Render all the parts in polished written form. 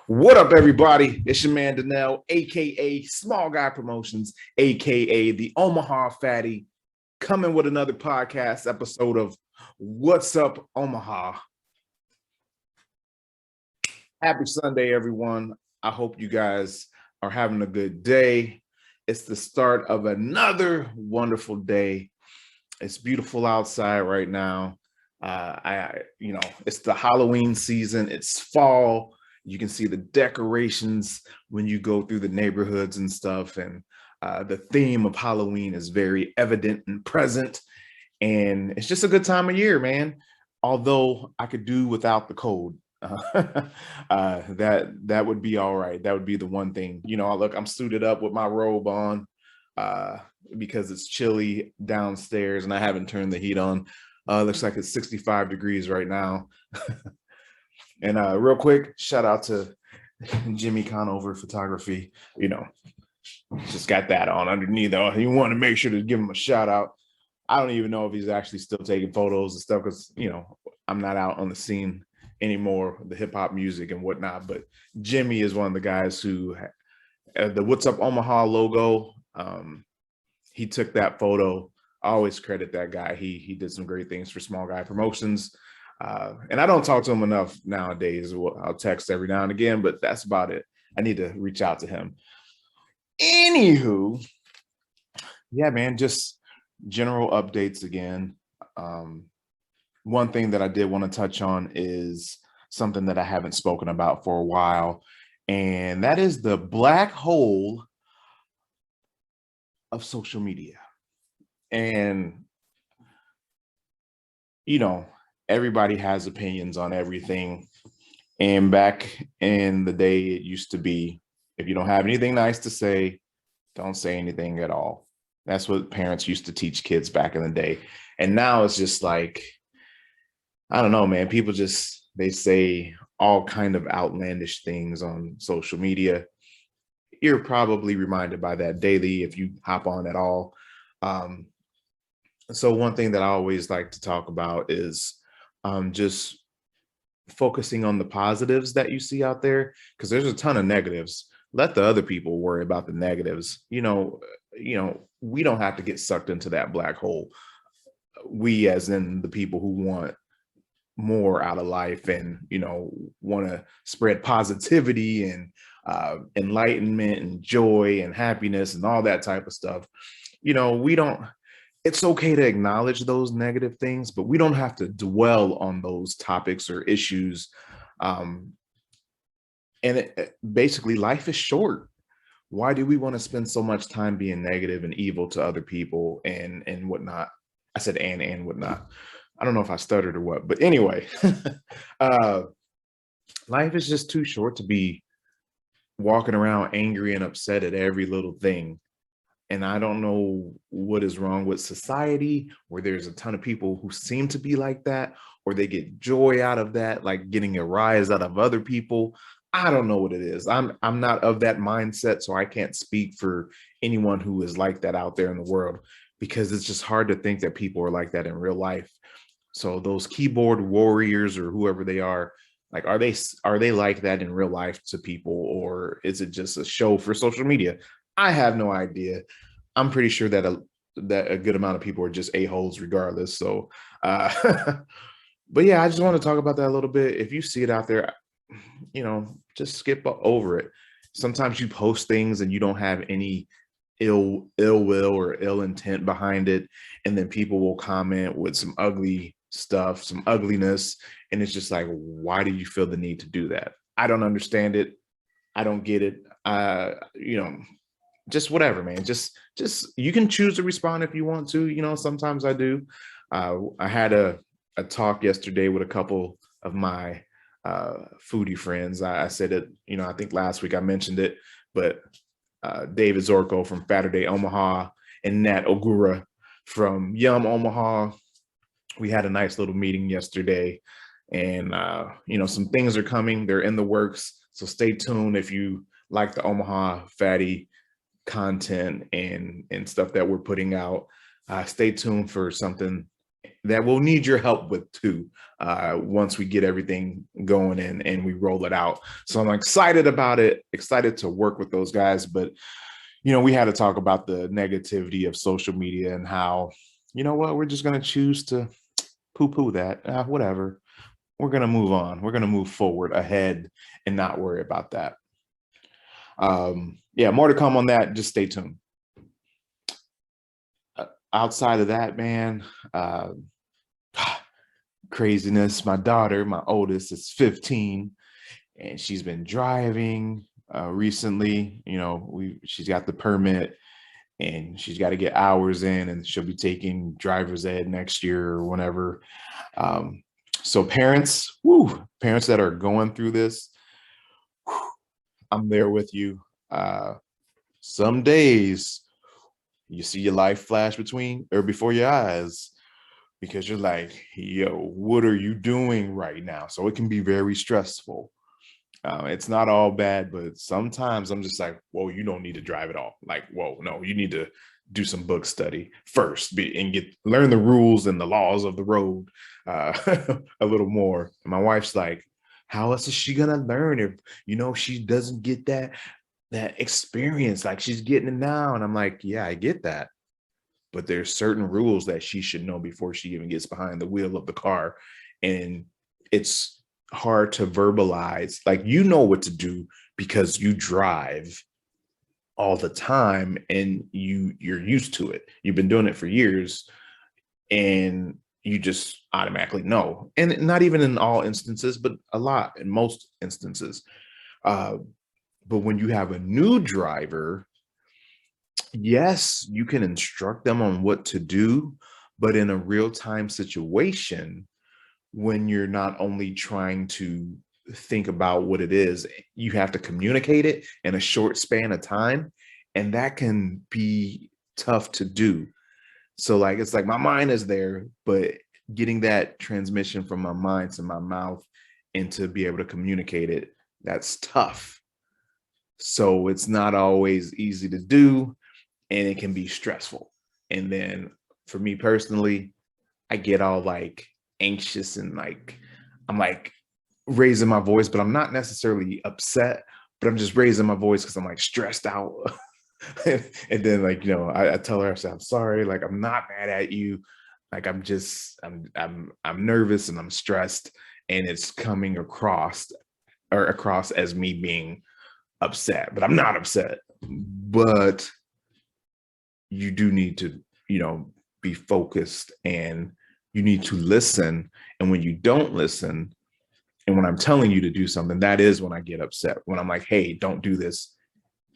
What up, everybody? It's your man Danelle, aka Small Guy Promotions, aka the Omaha Fatty, coming with another podcast episode of What's Up, Omaha. Happy Sunday, everyone. I hope you guys are having a good day. It's the start of another wonderful day. It's beautiful outside right now. It's the Halloween season. It's fall. You can see the decorations when you go through the neighborhoods and stuff. And the theme of Halloween is very evident and present. And it's just a good time of year, man. Although I could do without the cold. That would be all right. That would be the one thing. Look, I'm suited up with my robe on uh, because it's chilly downstairs and I haven't turned the heat on. Looks like it's 65 degrees right now. And real quick, shout out to Jimmy Conover Photography. Just got that on underneath. You want to make sure to give him a shout out. I don't even know if he's actually still taking photos and stuff because, I'm not out on the scene anymore, the hip hop music and whatnot. But Jimmy is one of the guys who the What's Up Omaha logo. He took that photo. I always credit that guy. He did some great things for Small Guy Promotions. And I don't talk to him enough nowadays. I'll text every now and again, but that's about it. I need to reach out to him. Anywho, yeah, man, just general updates again. One thing that I did want to touch on is something that I haven't spoken about for a while, and that is the black hole of social media. And, everybody has opinions on everything. And back in the day, it used to be, if you don't have anything nice to say, don't say anything at all. That's what parents used to teach kids back in the day. And now it's just like, I don't know, man. People they say all kind of outlandish things on social media. You're probably reminded by that daily if you hop on at all. So one thing that I always like to talk about is just focusing on the positives that you see out there, because there's a ton of negatives. Let the other people worry about the negatives. We don't have to get sucked into that black hole. We, as in the people who want more out of life and want to spread positivity and enlightenment and joy and happiness and all that type of stuff. We don't, it's okay to acknowledge those negative things, but we don't have to dwell on those topics or issues. Basically, life is short. Why do we want to spend so much time being negative and evil to other people and whatnot? I said and whatnot. I don't know if I stuttered or what, but anyway, life is just too short to be walking around angry and upset at every little thing. And I don't know what is wrong with society, where there's a ton of people who seem to be like that, or they get joy out of that, like getting a rise out of other people. I don't know what it is. I'm not of that mindset, so I can't speak for anyone who is like that out there in the world, because it's just hard to think that people are like that in real life. So those keyboard warriors or whoever they are, like, are they like that in real life to people, or is it just a show for social media? I have no idea. I'm pretty sure that a good amount of people are just a-holes regardless. So, but yeah, I just want to talk about that a little bit. If you see it out there, just skip over it. Sometimes you post things and you don't have any ill will or ill intent behind it, and then people will comment with some ugly stuff, some ugliness, and it's just like, why do you feel the need to do that? I don't understand it. I don't get it. Just whatever, man. Just you can choose to respond if you want to. Sometimes I do. I had a talk yesterday with a couple of my foodie friends. I said it, I think last week I mentioned it, but David Zorko from Saturday Omaha and Nat Ogura from Yum Omaha, we had a nice little meeting yesterday, and some things are coming. They're in the works, so stay tuned if you like the Omaha Fatty content and stuff that we're putting out. Stay tuned for something that we'll need your help with too, once we get everything going and we roll it out. So I'm excited about it, excited to work with those guys. But we had to talk about the negativity of social media and how, we're just going to choose to poo-poo that. Whatever. We're going to move on. We're going to move forward ahead and not worry about that. Yeah, more to come on that. Just stay tuned. Outside of that, man, craziness. My daughter, my oldest, is 15, and she's been driving recently. She's got the permit, and she's got to get hours in, and she'll be taking driver's ed next year or whenever. So parents that are going through this, I'm there with you. Some days you see your life flash before your eyes, because you're like, yo, what are you doing right now? So it can be very stressful. It's not all bad, but sometimes I'm just like, whoa, you don't need to drive at all. Like, whoa, no, you need to do some book study first and learn the rules and the laws of the road a little more. And my wife's like, how else is she gonna learn if she doesn't get that experience like she's getting it now? And I'm like, yeah, I get that, but there's certain rules that she should know before she even gets behind the wheel of the car. And it's hard to verbalize, like, what to do because you drive all the time and you're used to it. You've been doing it for years and you just automatically know. And not even in all instances, but in most instances. But when you have a new driver, yes, you can instruct them on what to do, but in a real-time situation, when you're not only trying to think about what it is, you have to communicate it in a short span of time, and that can be tough to do. So it's like my mind is there, but getting that transmission from my mind to my mouth and to be able to communicate it, that's tough. So it's not always easy to do, and it can be stressful. And then for me personally, I get all anxious and I'm raising my voice, but I'm not necessarily upset, but I'm just raising my voice because I'm stressed out. And then I tell her, I say, I'm sorry, I'm not mad at you. I'm nervous and I'm stressed, and it's coming across as me being upset, but I'm not upset. But you do need to, be focused, and you need to listen. And when you don't listen, and when I'm telling you to do something, that is when I get upset. When I'm like, hey, don't do this,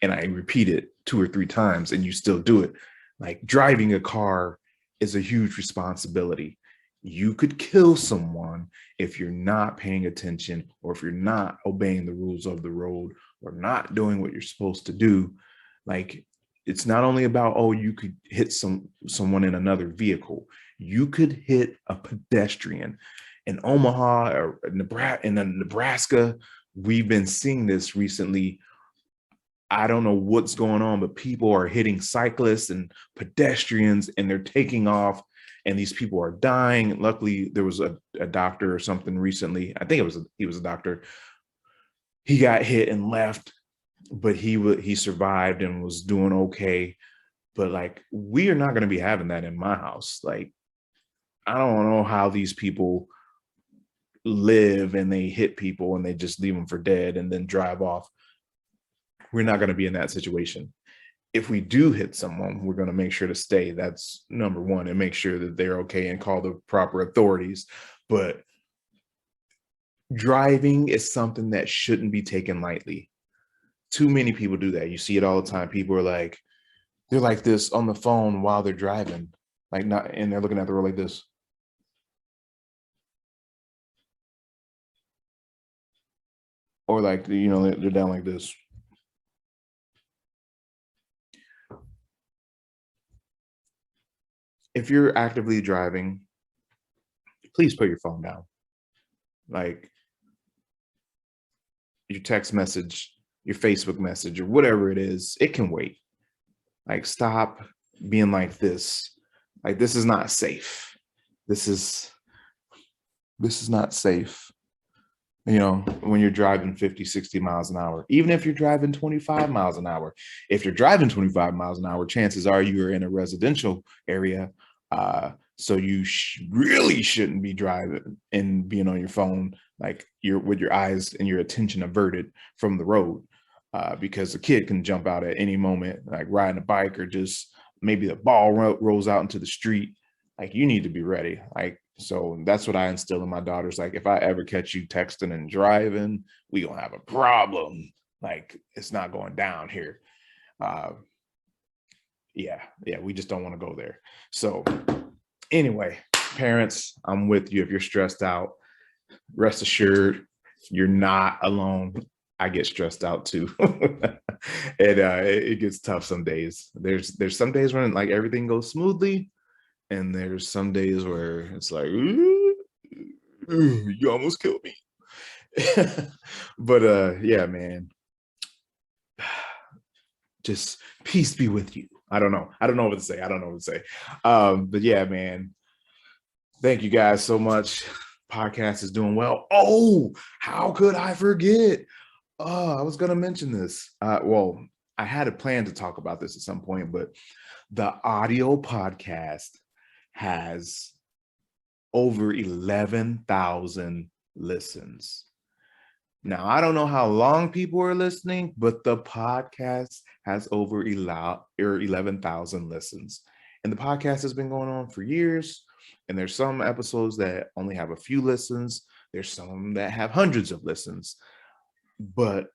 and I repeat it 2 or 3 times and you still do it. Driving a car is a huge responsibility. You could kill someone if you're not paying attention, or if you're not obeying the rules of the road, or not doing what you're supposed to do. It's not only about, oh, you could hit someone in another vehicle. You could hit a pedestrian. In Omaha or Nebraska, we've been seeing this recently. I don't know what's going on, but people are hitting cyclists and pedestrians, and they're taking off, and these people are dying. Luckily, there was a doctor or something recently. I think he was a doctor. He got hit and left, but he survived and was doing okay. But we are not going to be having that in my house. I don't know how these people live, and they hit people and they just leave them for dead and then drive off. We're not going to be in that situation. If we do hit someone, we're going to make sure to stay. That's number one, and make sure that they're okay and call the proper authorities. But driving is something that shouldn't be taken lightly. Too many people do that. You see it all the time. People are they're like this on the phone while they're driving, and they're looking at the road like this. Or they're down like this. If you're actively driving, please put your phone down. Your text message, your Facebook message, or whatever it is, it can wait. Stop being like this. This is not safe. this is not safe. When you're driving 50, 60 miles an hour, even if you're driving 25 miles an hour, if you're driving 25 miles an hour, chances are you're in a residential area. So you really shouldn't be driving and being on your phone, like you're with your eyes and your attention averted from the road, because a kid can jump out at any moment, like riding a bike, or just maybe the ball rolls out into the street. Like, you need to be ready. Like, so that's what I instill in my daughters. Like, if I ever catch you texting and driving, we gonna have a problem. Like, it's not going down here. Yeah, we just don't want to go there. So anyway, parents, I'm with you. If you're stressed out, rest assured, you're not alone. I get stressed out too. It gets tough some days. There's some days when like everything goes smoothly, and there's some days where it's like, ooh, you almost killed me. But yeah, man, just peace be with you. I don't know what to say. But yeah, man, thank you guys so much. Podcast is doing well. Oh, how could I forget? Oh, I was gonna mention this. Well, I had a plan to talk about this at some point, but the audio podcast has over 11,000 listens. Now, I don't know how long people are listening, but the podcast has over 11,000 listens. And the podcast has been going on for years. And there's some episodes that only have a few listens. There's some that have hundreds of listens. But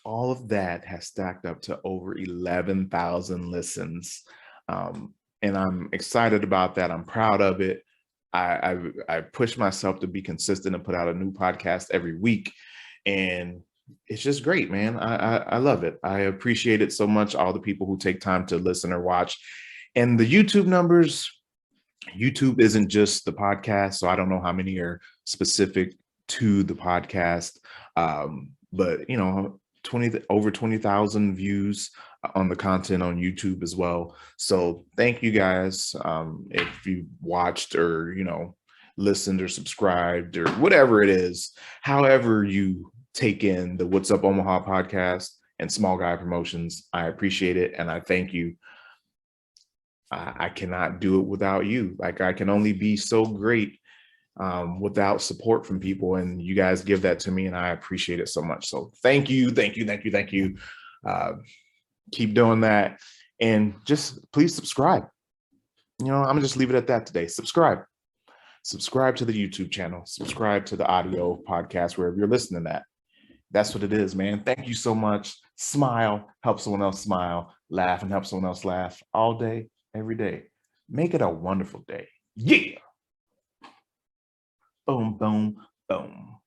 all of that has stacked up to over 11,000 listens. And I'm excited about that. I'm proud of it. I push myself to be consistent and put out a new podcast every week. And it's just great, man. I love it. I appreciate it so much. All the people who take time to listen or watch. And the YouTube numbers, YouTube isn't just the podcast, so I don't know how many are specific to the podcast. But over 20,000 views on the content on YouTube as well. So thank you guys. If you watched or, listened or subscribed or whatever it is, however you take in the What's Up Omaha podcast and Small Guy Promotions, I appreciate it. And I thank you. I cannot do it without you. Like, I can only be so great without support from people, and you guys give that to me, and I appreciate it so much. So thank you. Keep doing that, and just please subscribe. I'm gonna just leave it at that today. Subscribe to the YouTube channel, subscribe to the audio podcast, wherever you're listening to that. That's what it is, man. Thank you so much. Smile, help someone else smile, laugh and help someone else laugh, all day, every day. Make it a wonderful day. Yeah. Boom, boom, boom.